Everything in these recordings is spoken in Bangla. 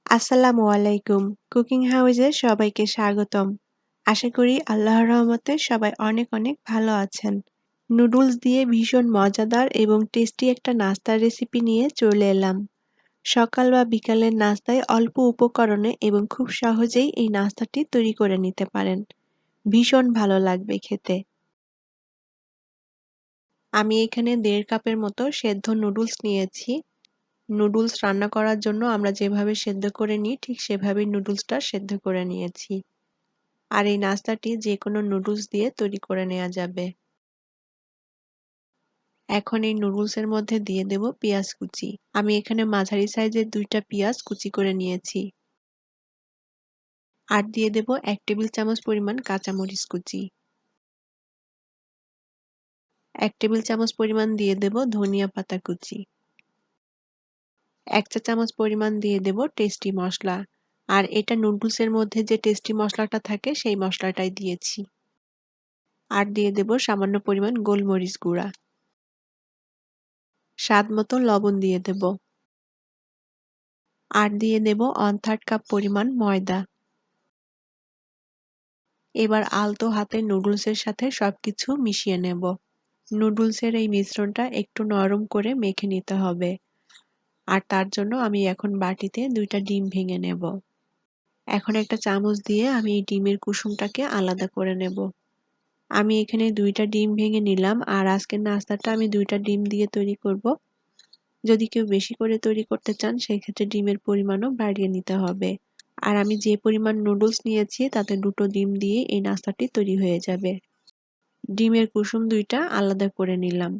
আসসালামু আলাইকুম। কুকিং হাউসে সবাইকে স্বাগতম। আশা করি আল্লাহর রহমতে সবাই অনেক অনেক ভালো আছেন। নুডলস দিয়ে ভীষণ মজাদার এবং টেস্টি একটা নাস্তার রেসিপি নিয়ে চলে এলাম। সকাল বা বিকালের নাস্তায় অল্প উপকরণে এবং খুব সহজেই এই নাস্তাটি তৈরি করে নিতে পারেন। ভীষণ ভালো লাগবে খেতে। আমি এখানে ১.৫ কাপের মতো সেদ্ধ নুডলস নিয়েছি। নুডলস রান্না করার জন্য আমরা যেভাবে সেদ্ধ করে নিই ঠিক সেভাবেই নুডলসটা সেদ্ধ করে নিয়েছি। আর এই নাস্তাটি যেকোনো নুডলস দিয়ে তৈরি করে নেওয়া যাবে। এখন এই নুডলসের মধ্যে দিয়ে দেব পেঁয়াজ কুচি। আমি এখানে মাঝারি সাইজের ২টা পেঁয়াজ কুচি করে নিয়েছি। আর দিয়ে দেব ১ টেবিল চামচ পরিমাণ কাঁচামরিচ কুচি। ১ টেবিল চামচ পরিমাণ দিয়ে দেব ধনিয়া পাতা কুচি। ১ চা চামচ পরিমাণ দিয়ে দেব টেস্টি মসলা। আর এটা নুডলসের মধ্যে যে টেস্টি মসলাটা থাকে সেই মসলাটাই দিয়েছি। আর দিয়ে দেব সামান্য পরিমাণ গোলমরিচ গুঁড়া। স্বাদ মতো লবণ দিয়ে দেব। আর দিয়ে দেব 1/3 কাপ পরিমাণ ময়দা। এবার আলতো হাতে নুডলসের সাথে সবকিছু মিশিয়ে নেব। নুডলসের এই মিশ্রণটা একটু নরম করে মেখে নিতে হবে। আর তার জন্য আমি এখন বাটিতে 2টা ডিম ভেঙে নেব। এখন একটা চামচ দিয়ে আমি এই ডিমের কুসুমটাকে আলাদা করে নেব। আমি এখানে 2টা ডিম ভেঙে নিলাম আর আজকের নাস্তাটা আমি 2টা ডিম দিয়ে তৈরি করব। যদি কেউ বেশি করে তৈরি করতে চান সেক্ষেত্রে ডিমের পরিমাণও বাড়িয়ে নিতে হবে। আর আমি যে পরিমাণ নুডলস নিয়েছি তাতে 2টো ডিম দিয়ে এই নাস্তাটি তৈরি হয়ে যাবে। ডিমের কুসুম 2টা আলাদা করে নিলাম।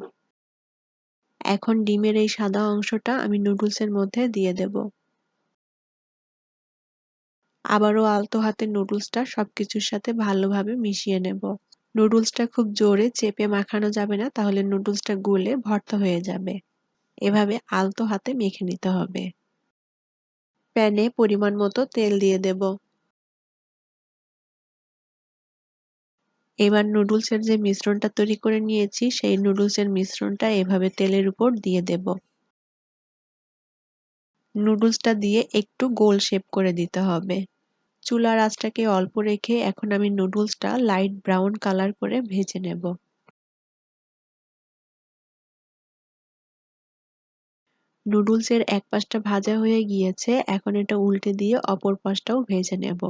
এখন ডিমের এই সাদা অংশটা আমি নুডলসের মধ্যে দিয়ে দেব। আবারও আলতো হাতে নুডলসটা সবকিছুর সাথে ভালোভাবে মিশিয়ে নেব। নুডলসটা খুব জোরে চেপে মাখানো যাবে না, তাহলে নুডলসটা গলে ভর্তা হয়ে যাবে। এভাবে আলতো হাতে মেখে নিতে হবে। প্যানে পরিমাণ মতো তেল দিয়ে দেব। এবার নুডলসের যে মিশ্রণটা তৈরি করে নিয়েছি সেই নুডলসের মিশ্রণটা এভাবে তেলের উপর দিয়ে দেব। নুডলসটা দিয়ে একটু গোল শেপ করে দিতে হবে। চুলার আঁচটাকে অল্প রেখে এখন আমি নুডলসটা লাইট ব্রাউন কালার করে ভেজে নেব। নুডলসের এক পাশটা ভাজা হয়ে গিয়েছে, এখন এটা উল্টে দিয়ে অপর পাশটাও ভেজে নেব।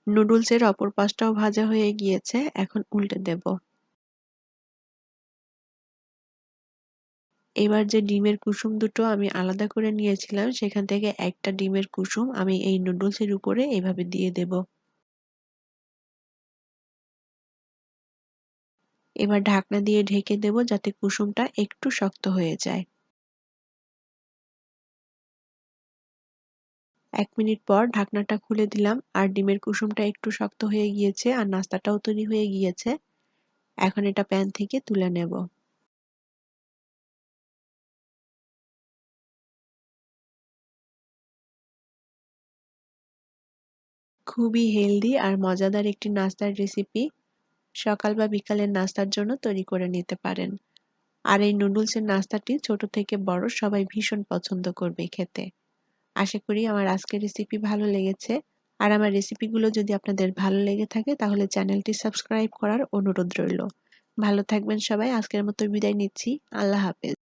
নুডলসের অপর পাশটাও ভাজা হয়ে গিয়েছে, এখন উল্টে দেব। এবার যে ডিমের কুসুম দুটো আমি আলাদা করে নিয়েছিলাম সেখান থেকে একটা ডিমের কুসুম আমি এই নুডলসের উপরে এভাবে দিয়ে দেব। এবার ঢাকনা দিয়ে ঢেকে দেব যাতে কুসুমটা একটু শক্ত হয়ে যায়। ১ মিনিট পর ঢাকনাটা খুলে দিলাম আর ডিমের কুসুমটা একটু শক্ত হয়ে গিয়েছে আর নাস্তাটাও তৈরি হয়ে গিয়েছে। এখন এটা প্যান থেকে তুলে নেব। খুবই হেলদি আর মজাদার একটি নাস্তার রেসিপি সকাল বা বিকালের নাস্তার জন্য তৈরি করে নিতে পারেন। আর এই নুডলসের নাস্তাটি ছোট থেকে বড় সবাই ভীষণ পছন্দ করবে খেতে। আশা করি আমার আজকের রেসিপি ভালো লেগেছে। আর আমার রেসিপিগুলো যদি আপনাদের ভালো লেগে থাকে তাহলে চ্যানেলটি সাবস্ক্রাইব করার অনুরোধ রইল। ভালো থাকবেন সবাই। আজকের মতো বিদায় নিচ্ছি। আল্লাহ হাফেজ।